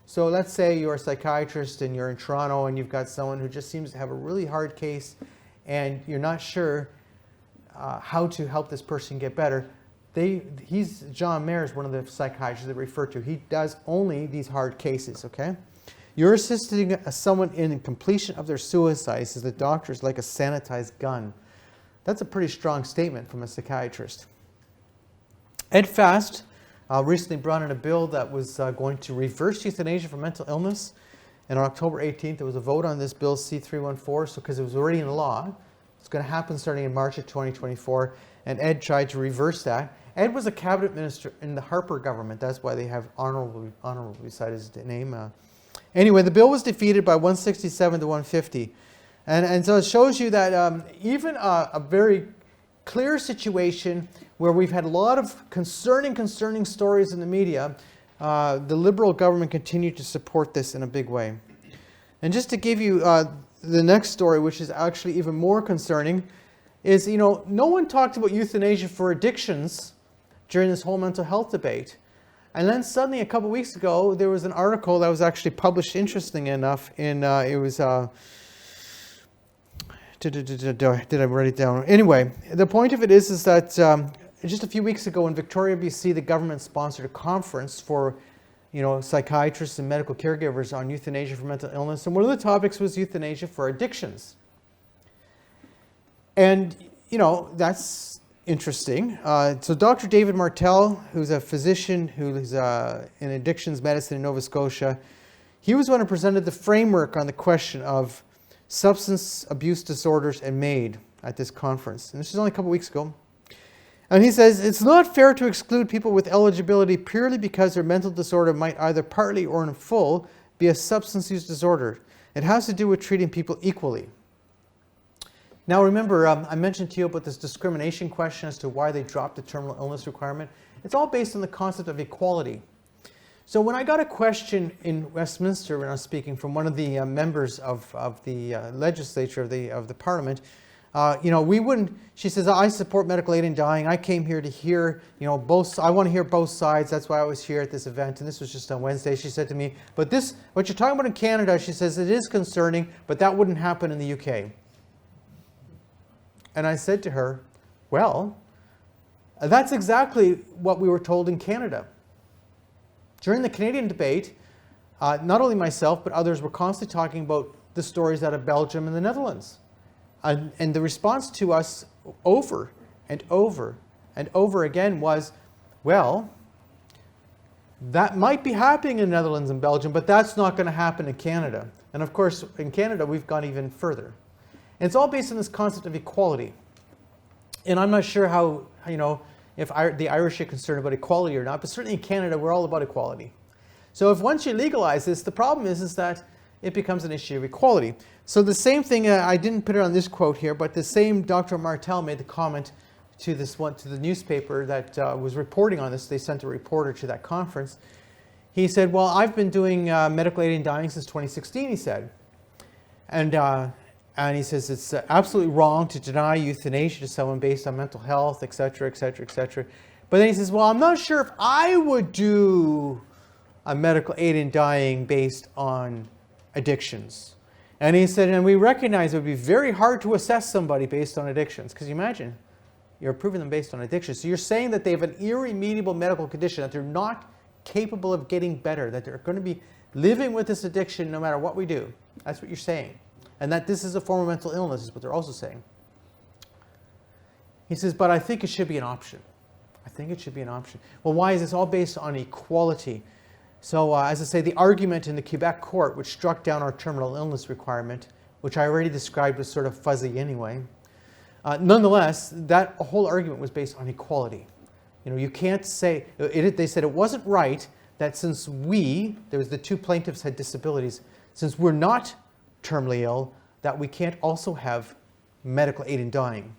So let's say you're a psychiatrist and you're in Toronto and you've got someone who just seems to have a really hard case and you're not sure how to help this person get better. John Mayer is one of the psychiatrists they refer to. He does only these hard cases, okay? You're assisting someone in completion of their suicide, says the doctor is like a sanitized gun. That's a pretty strong statement from a psychiatrist. Ed Fast recently brought in a bill that was going to reverse euthanasia for mental illness. And on October 18th, there was a vote on this bill, C-314, because it was already in law. It's going to happen starting in March of 2024. And Ed tried to reverse that. Ed was a cabinet minister in the Harper government. That's why they have honorable beside his name. Anyway, the bill was defeated by 167 to 150. And so it shows you that even a very clear situation where we've had a lot of concerning stories in the media, the Liberal government continued to support this in a big way. And just to give you the next story, which is actually even more concerning, is, no one talked about euthanasia for addictions during this whole mental health debate. And then suddenly, a couple weeks ago, there was an article that was actually published, interesting enough, did I write it down? Anyway, the point of it is that just a few weeks ago in Victoria, BC, the government sponsored a conference for, psychiatrists and medical caregivers on euthanasia for mental illness. And one of the topics was euthanasia for addictions. And, that's interesting. So Dr. David Martel, who's a physician who's in addictions medicine in Nova Scotia, he was the one who presented the framework on the question of substance abuse disorders and MAID at this conference. And this was only a couple weeks ago. And he says, it's not fair to exclude people with eligibility purely because their mental disorder might either partly or in full be a substance use disorder. It has to do with treating people equally. Now remember, I mentioned to you about this discrimination question as to why they dropped the terminal illness requirement. It's all based on the concept of equality. So when I got a question in Westminster when I was speaking from one of the members of the legislature of the parliament, we wouldn't, she says, I support medical aid in dying. I came here to hear, I want to hear both sides. That's why I was here at this event. And this was just on Wednesday. She said to me, but what you're talking about in Canada, she says, it is concerning, but that wouldn't happen in the UK. And I said to her, well, that's exactly what we were told in Canada. During the Canadian debate, not only myself, but others were constantly talking about the stories out of Belgium and the Netherlands. And the response to us over and over and over again was, well, that might be happening in the Netherlands and Belgium, but that's not going to happen in Canada. And of course, in Canada, we've gone even further. And it's all based on this concept of equality. And I'm not sure how, if the Irish are concerned about equality or not, but certainly in Canada, we're all about equality. So if once you legalize this, the problem is that it becomes an issue of equality. So the same thing, I didn't put it on this quote here, but the same Dr. Martel made the comment to the newspaper that was reporting on this. They sent a reporter to that conference. He said, well, I've been doing medical aid in dying since 2016, he said. And he says it's absolutely wrong to deny euthanasia to someone based on mental health, et cetera, et cetera, et cetera. But then he says, well, I'm not sure if I would do a medical aid in dying based on addictions. And he said, and we recognize it would be very hard to assess somebody based on addictions. Because you imagine, you're approving them based on addictions. So you're saying that they have an irremediable medical condition, that they're not capable of getting better, that they're going to be living with this addiction no matter what we do. That's what you're saying. And that this is a form of mental illness is what they're also saying. He says, but I think it should be an option. I think it should be an option. Well, why is this all based on equality? So as I say, the argument in the Quebec court, which struck down our terminal illness requirement, which I already described as sort of fuzzy anyway, nonetheless, that whole argument was based on equality. You can't say, they said it wasn't right that since there was the two plaintiffs had disabilities, since we're not terminally ill, that we can't also have medical aid in dying.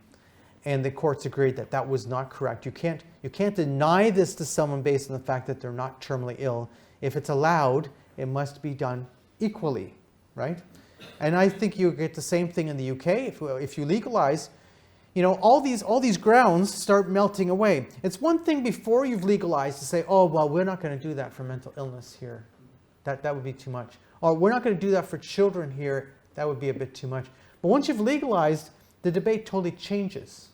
And the courts agreed that that was not correct. You can't deny this to someone based on the fact that they're not terminally ill. If it's allowed, it must be done equally, right? And I think you get the same thing in the UK. If you legalize, all these grounds start melting away. It's one thing before you've legalized to say, oh, well, we're not going to do that for mental illness here. That would be too much. Or we're not going to do that for children here. That would be a bit too much. But once you've legalized, the debate totally changes.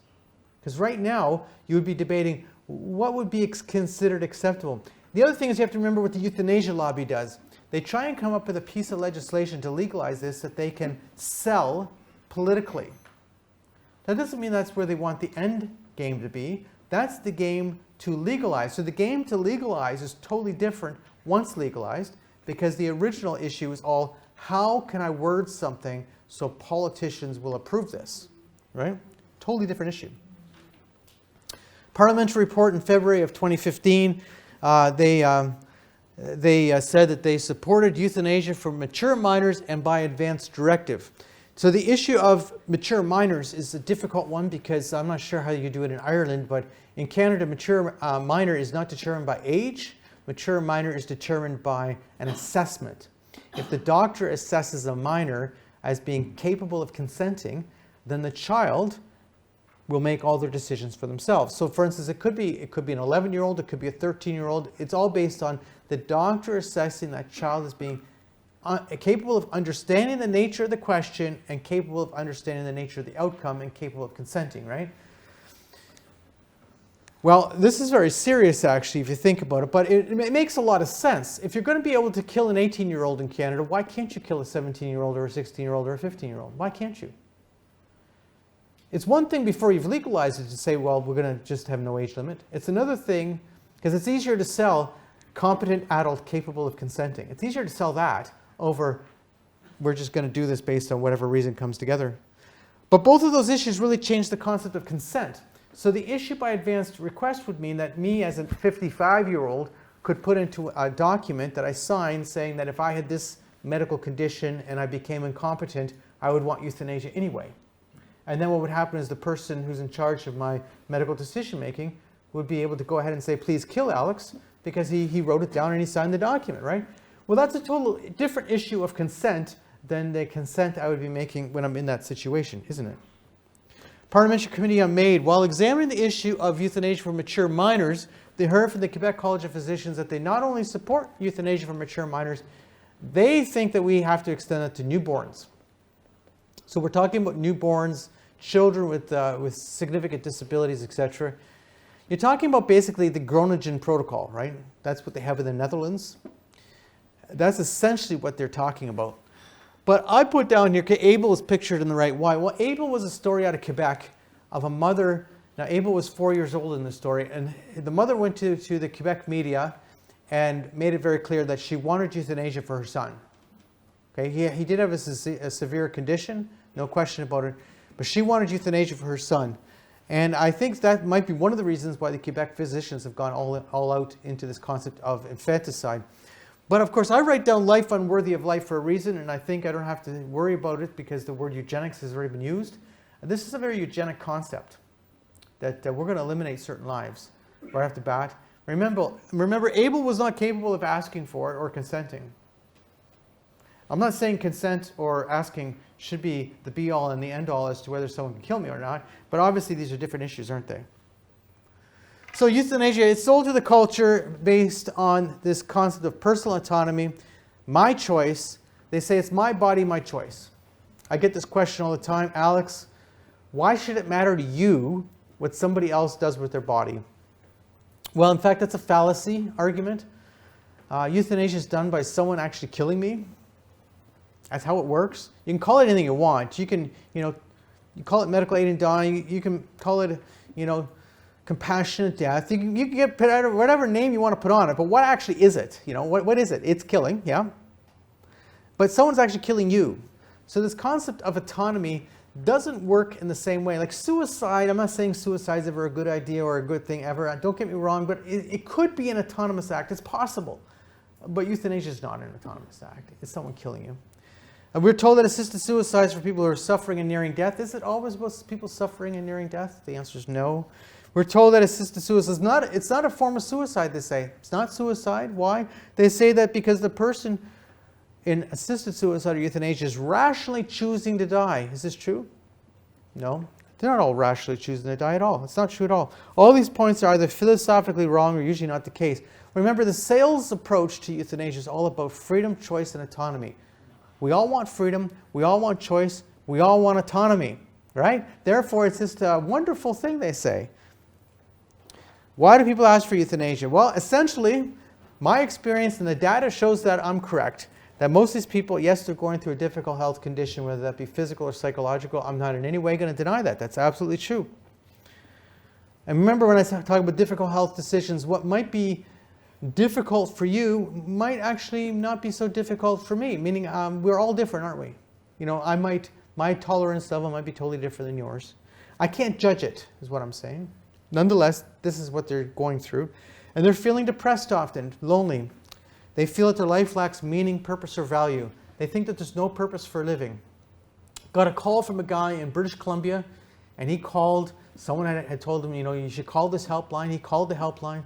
Because right now, you would be debating what would be considered acceptable. The other thing is you have to remember what the euthanasia lobby does. They try and come up with a piece of legislation to legalize this that they can sell politically. That doesn't mean that's where they want the end game to be. That's the game to legalize. So the game to legalize is totally different once legalized, because the original issue is all, how can I word something so politicians will approve this, right? Totally different issue. Parliamentary report in February of 2015, they said that they supported euthanasia for mature minors and by advance directive. So the issue of mature minors is a difficult one because I'm not sure how you do it in Ireland, but in Canada, mature minor is not determined by age. Mature minor is determined by an assessment. If the doctor assesses a minor as being capable of consenting, then the child will make all their decisions for themselves. So for instance, it could be an 11-year-old, it could be a 13-year-old. It's all based on the doctor assessing that child as being capable of understanding the nature of the question and capable of understanding the nature of the outcome and capable of consenting, right? Well, this is very serious, actually, if you think about it, but it makes a lot of sense. If you're going to be able to kill an 18-year-old in Canada, why can't you kill a 17-year-old or a 16-year-old or a 15-year-old? Why can't you? It's one thing before you've legalized it to say, well, we're going to just have no age limit. It's another thing, because it's easier to sell competent adult capable of consenting. It's easier to sell that over, we're just going to do this based on whatever reason comes together. But both of those issues really change the concept of consent. So the issue by advanced request would mean that me as a 55-year-old could put into a document that I signed saying that if I had this medical condition and I became incompetent, I would want euthanasia anyway. And then what would happen is the person who's in charge of my medical decision making would be able to go ahead and say, please kill Alex, because he wrote it down and he signed the document, right? Well, that's a totally different issue of consent than the consent I would be making when I'm in that situation, isn't it? Parliamentary Committee on MAID, while examining the issue of euthanasia for mature minors, they heard from the Quebec College of Physicians that they not only support euthanasia for mature minors, they think that we have to extend that to newborns. So we're talking about newborns, children with significant disabilities, etc. You're talking about basically the Groningen Protocol, right? That's what they have in the Netherlands. That's essentially what they're talking about. But I put down here, okay, Abel is pictured in the right. Why? Well, Abel was a story out of Quebec of a mother. Now, Abel was 4 years old in the story, and the mother went to the Quebec media and made it very clear that she wanted euthanasia for her son. Okay, he did have a severe condition, no question about it, but she wanted euthanasia for her son. And I think that might be one of the reasons why the Quebec physicians have gone all out into this concept of infanticide. But of course, I write down life unworthy of life for a reason, and I think I don't have to worry about it because the word eugenics has already been used. And this is a very eugenic concept, that we're going to eliminate certain lives right off the bat. Remember, Abel was not capable of asking for it or consenting. I'm not saying consent or asking should be the be-all and the end-all as to whether someone can kill me or not, but obviously these are different issues, aren't they? So euthanasia is sold to the culture based on this concept of personal autonomy, my choice. They say it's my body, my choice. I get this question all the time, Alex, why should it matter to you what somebody else does with their body? Well, in fact, that's a fallacy argument. Euthanasia is done by someone actually killing me. That's how it works. You can call it anything you want. You can, you call it medical aid in dying. You can call it, compassionate death. You can get whatever name you want to put on it, but what actually is it? What is it? It's killing, yeah. But someone's actually killing you. So this concept of autonomy doesn't work in the same way. Like suicide, I'm not saying suicide is ever a good idea or a good thing ever. Don't get me wrong, but it could be an autonomous act. It's possible. But euthanasia is not an autonomous act. It's someone killing you. And we're told that assisted suicide is for people who are suffering and nearing death. Is it always about people suffering and nearing death? The answer is no. We're told that assisted suicide it's not a form of suicide, they say. It's not suicide. Why? They say that because the person in assisted suicide or euthanasia is rationally choosing to die. Is this true? No. They're not all rationally choosing to die at all. It's not true at all. All these points are either philosophically wrong or usually not the case. Remember, the sales approach to euthanasia is all about freedom, choice, and autonomy. We all want freedom. We all want choice. We all want autonomy, right? Therefore, it's just a wonderful thing, they say. Why do people ask for euthanasia? Well, essentially, my experience and the data shows that I'm correct. That most of these people, yes, they're going through a difficult health condition, whether that be physical or psychological. I'm not in any way going to deny that. That's absolutely true. And remember, when I talk about difficult health decisions, what might be difficult for you might actually not be so difficult for me, meaning we're all different, aren't we? My tolerance level might be totally different than yours. I can't judge it, is what I'm saying. Nonetheless, this is what they're going through. And they're feeling depressed often, lonely. They feel that their life lacks meaning, purpose, or value. They think that there's no purpose for living. Got a call from a guy in British Columbia, and he called. Someone had told him, you should call this helpline. He called the helpline.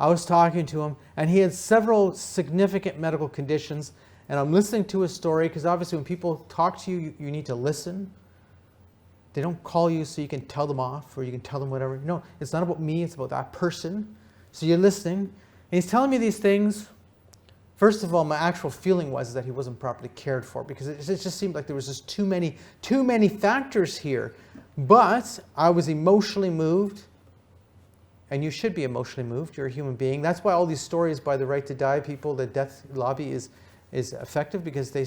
I was talking to him, and he had several significant medical conditions. And I'm listening to his story, because obviously when people talk to you, you need to listen. They don't call you so you can tell them off or you can tell them whatever. No, it's not about me, it's about that person. So you're listening. And he's telling me these things. First of all, my actual feeling was that he wasn't properly cared for, because it just seemed like there was just too many factors here. But I was emotionally moved. And you should be emotionally moved. You're a human being. That's why all these stories by the Right to Die people, the death lobby is effective, because they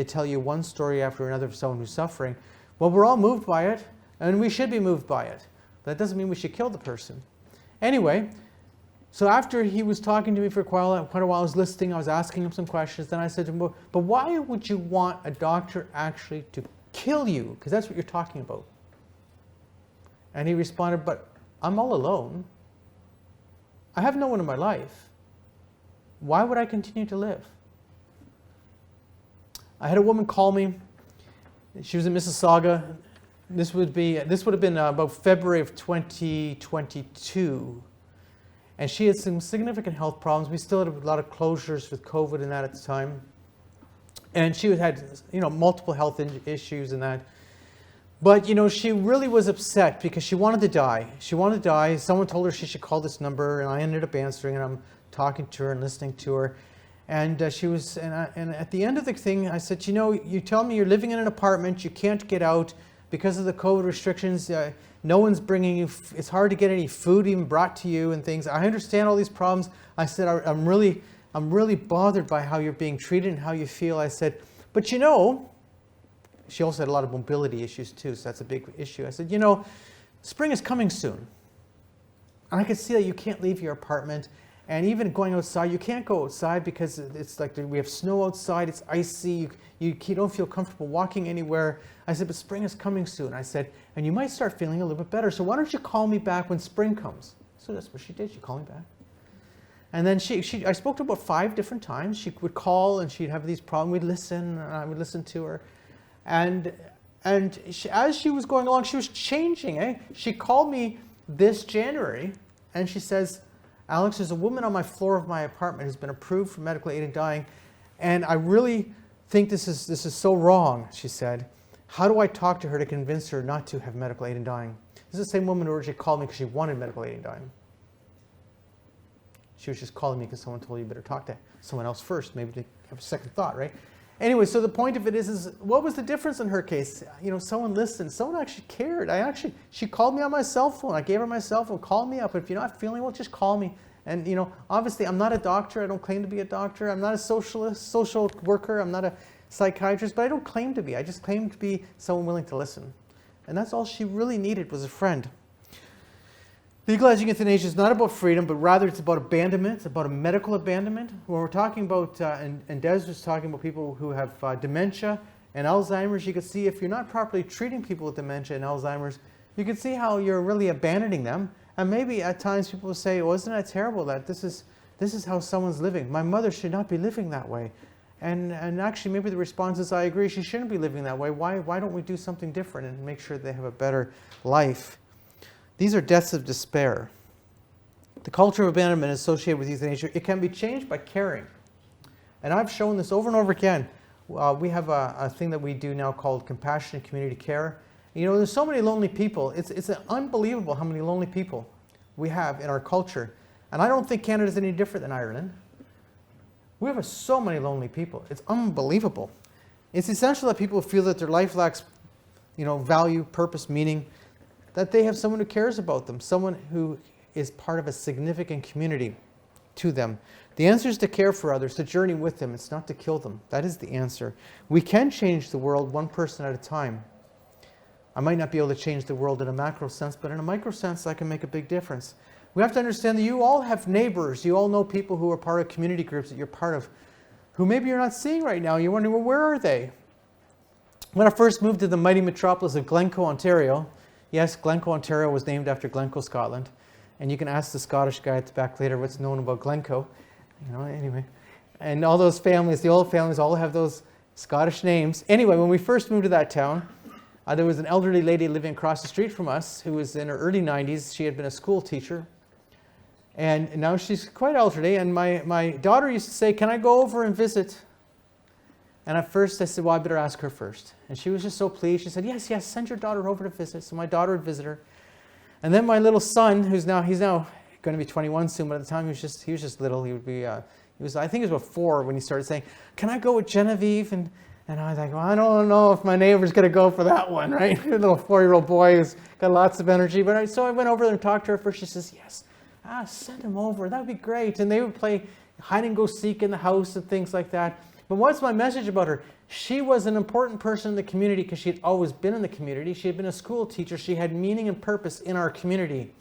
tell you one story after another of someone who's suffering. Well, we're all moved by it, and we should be moved by it. But that doesn't mean we should kill the person. Anyway, so after he was talking to me for quite a while, I was listening, I was asking him some questions. Then I said to him, but why would you want a doctor actually to kill you? Because that's what you're talking about. And he responded, but I'm all alone. I have no one in my life. Why would I continue to live? I had a woman call me. She was in Mississauga. This would have been about February of 2022. And she had some significant health problems. We still had a lot of closures with COVID and that at the time. And she had, multiple health issues and that. But, she really was upset because she wanted to die. She wanted to die. Someone told her she should call this number, and I ended up answering, and I'm talking to her and listening to her. And and at the end of the thing, I said, you tell me you're living in an apartment, you can't get out because of the COVID restrictions. No one's bringing you, it's hard to get any food even brought to you and things. I understand all these problems. I said, I'm really bothered by how you're being treated and how you feel. I said, but she also had a lot of mobility issues too, so that's a big issue. I said, spring is coming soon. And I could see that you can't leave your apartment. And even going outside, you can't go outside because it's like we have snow outside, it's icy, you don't feel comfortable walking anywhere. I said, but spring is coming soon. I said, and you might start feeling a little bit better, so why don't you call me back when spring comes? So that's what she did, she called me back. And then I spoke to her about 5 different times. She would call and she'd have these problems, we'd listen, and I would listen to her. And as she was going along, she was changing. She called me this January, and she says, Alex, there's a woman on my floor of my apartment who's been approved for medical aid in dying, and I really think this is so wrong, she said. How do I talk to her to convince her not to have medical aid in dying? This is the same woman who originally called me because she wanted medical aid in dying. She was just calling me because someone told you better talk to someone else first, maybe to have a second thought, right? Anyway, so the point of it is what was the difference in her case? Someone listened. Someone actually cared. She called me on my cell phone. I gave her my cell phone. Call me up. If you're not feeling well, just call me. And, obviously I'm not a doctor. I don't claim to be a doctor. I'm not a social worker. I'm not a psychiatrist, but I don't claim to be. I just claim to be someone willing to listen. And that's all she really needed, was a friend. Legalizing euthanasia is not about freedom, but rather it's about abandonment. It's about a medical abandonment. When we're talking about, and Des was talking about people who have dementia and Alzheimer's, you can see if you're not properly treating people with dementia and Alzheimer's, you can see how you're really abandoning them. And maybe at times people will say, oh, isn't that terrible that this is how someone's living? My mother should not be living that way. And actually maybe the response is, I agree, she shouldn't be living that way. Why don't we do something different and make sure they have a better life? These are deaths of despair. The culture of abandonment is associated with euthanasia. It can be changed by caring. And I've shown this over and over again. We have a thing that we do now called compassionate community care. There's so many lonely people. It's unbelievable how many lonely people we have in our culture. And I don't think Canada's any different than Ireland. We have so many lonely people. It's unbelievable. It's essential that people feel that their life lacks, value, purpose, meaning, that they have someone who cares about them, someone who is part of a significant community to them. The answer is to care for others, to journey with them. It's not to kill them. That is the answer. We can change the world one person at a time. I might not be able to change the world in a macro sense, but in a micro sense, I can make a big difference. We have to understand that you all have neighbors. You all know people who are part of community groups that you're part of, who maybe you're not seeing right now. You're wondering, well, where are they? When I first moved to the mighty metropolis of Glencoe, Ontario, yes, Glencoe, Ontario was named after Glencoe, Scotland. And you can ask the Scottish guy at the back later what's known about Glencoe. Anyway. And all those families, the old families, all have those Scottish names. Anyway, when we first moved to that town, there was an elderly lady living across the street from us who was in her early 90s. She had been a school teacher. And now she's quite elderly. And my daughter used to say, can I go over and visit? And at first I said, well, I better ask her first. And she was just so pleased. She said, yes, send your daughter over to visit. So my daughter would visit her. And then my little son, he's now going to be 21 soon, but at the time he was just little. He would be, I think he was about 4 when he started saying, can I go with Genevieve? And I was like, well, I don't know if my neighbor's going to go for that one, right? A little 4-year-old boy who's got lots of energy. So I went over there and talked to her first. She says, yes, Send him over. That would be great. And they would play hide and go seek in the house and things like that. But what's my message about her? She was an important person in the community because she had always been in the community. She had been a school teacher. She had meaning and purpose in our community.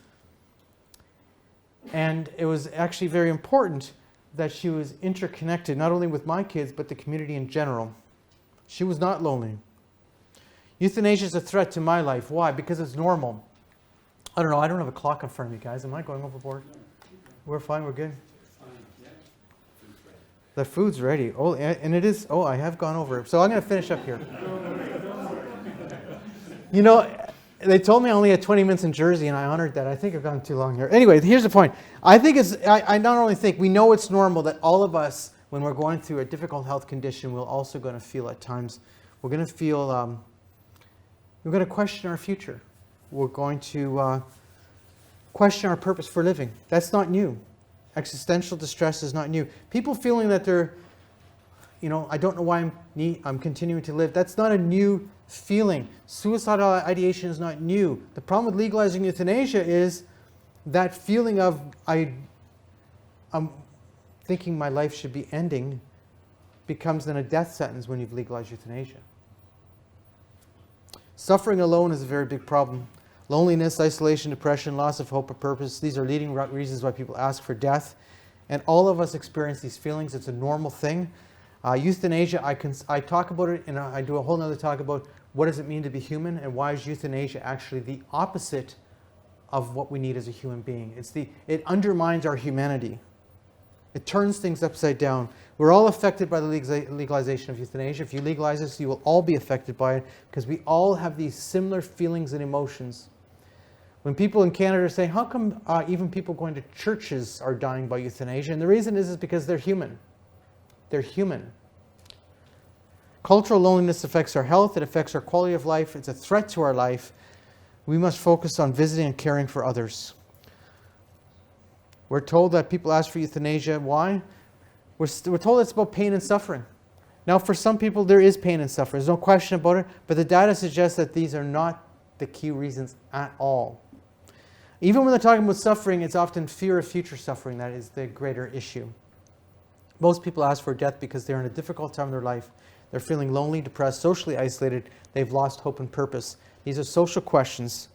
And it was actually very important that she was interconnected, not only with my kids, but the community in general. She was not lonely. Euthanasia is a threat to my life. Why? Because it's normal. I don't know. I don't have a clock in front of me, guys. Am I going overboard? We're fine. We're good. The food's ready. Oh, and it is. Oh, I have gone over. So I'm going to finish up here. You know, they told me I only had 20 minutes in Jersey, and I honored that. I think I've gone too long here. Anyway, here's the point. I think I not only think, we know it's normal that all of us, when we're going through a difficult health condition, we're also going to feel at times, we're going to feel, we're going to question our future. We're going to question our purpose for living. That's not new. Existential distress is not new. People feeling that they're, I don't know why I'm continuing to live. That's not a new feeling. Suicidal ideation is not new. The problem with legalizing euthanasia is that feeling of I'm thinking my life should be ending becomes then a death sentence when you've legalized euthanasia. Suffering alone is a very big problem. Loneliness, isolation, depression, loss of hope or purpose, these are leading reasons why people ask for death. And all of us experience these feelings. It's a normal thing. Euthanasia, I talk about it, and I do a whole nother talk about what does it mean to be human, and why is euthanasia actually the opposite of what we need as a human being. It undermines our humanity. It turns things upside down. We're all affected by the legalization of euthanasia. If you legalize this, you will all be affected by it, because we all have these similar feelings and emotions. When people in Canada say, how come even people going to churches are dying by euthanasia? And the reason is because they're human. They're human. Cultural loneliness affects our health. It affects our quality of life. It's a threat to our life. We must focus on visiting and caring for others. We're told that people ask for euthanasia. Why? We're told it's about pain and suffering. Now, for some people, there is pain and suffering. There's no question about it. But the data suggests that these are not the key reasons at all. Even when they're talking about suffering, it's often fear of future suffering that is the greater issue. Most people ask for death because they're in a difficult time in their life. They're feeling lonely, depressed, socially isolated. They've lost hope and purpose. These are social questions.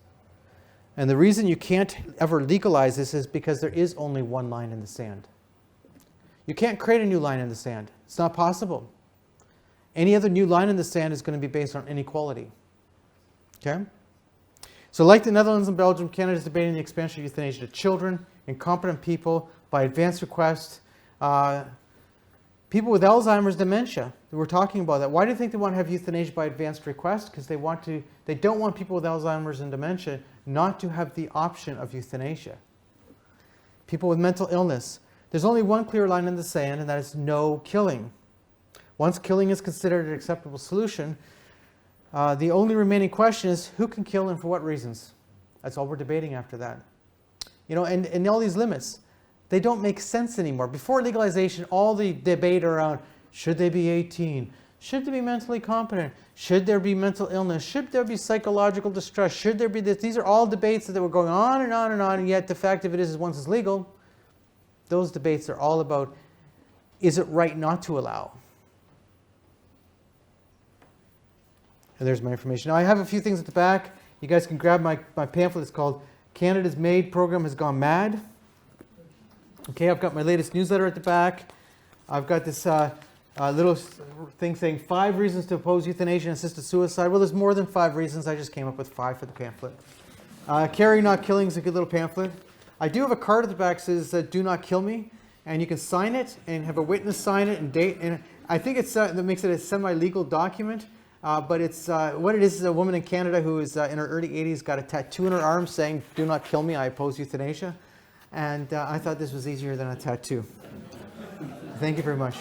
And the reason you can't ever legalize this is because there is only one line in the sand. You can't create a new line in the sand. It's not possible. Any other new line in the sand is going to be based on inequality. Okay? So like the Netherlands and Belgium, Canada is debating the expansion of euthanasia to children, incompetent people, by advance request. People with Alzheimer's, dementia, we're talking about that. Why do you think they want to have euthanasia by advanced request? Because they don't want people with Alzheimer's and dementia not to have the option of euthanasia. People with mental illness. There's only one clear line in the sand, and that is no killing. Once killing is considered an acceptable solution, the only remaining question is who can kill and for what reasons? That's all we're debating after that. And all these limits, they don't make sense anymore. Before legalization, all the debate around should they be 18? Should they be mentally competent? Should there be mental illness? Should there be psychological distress? Should there be this? These are all debates that were going on and on and on, and yet the fact of it is once it's legal, those debates are all about, is it right not to allow? And there's my information. Now I have a few things at the back. You guys can grab my pamphlet. It's called Canada's MAID Program Has Gone Mad. Okay, I've got my latest newsletter at the back. I've got this little thing saying 5 reasons to oppose euthanasia and assisted suicide. Well, there's more than 5 reasons. I just came up with 5 for the pamphlet. Caring Not Killing is a good little pamphlet. I do have a card at the back that says do not kill me, and you can sign it and have a witness sign it and date. And I think that makes it a semi-legal document. But it's what it is a woman in Canada who is in her early 80s, got a tattoo on her arm saying, do not kill me, I oppose euthanasia. And I thought this was easier than a tattoo. Thank you very much.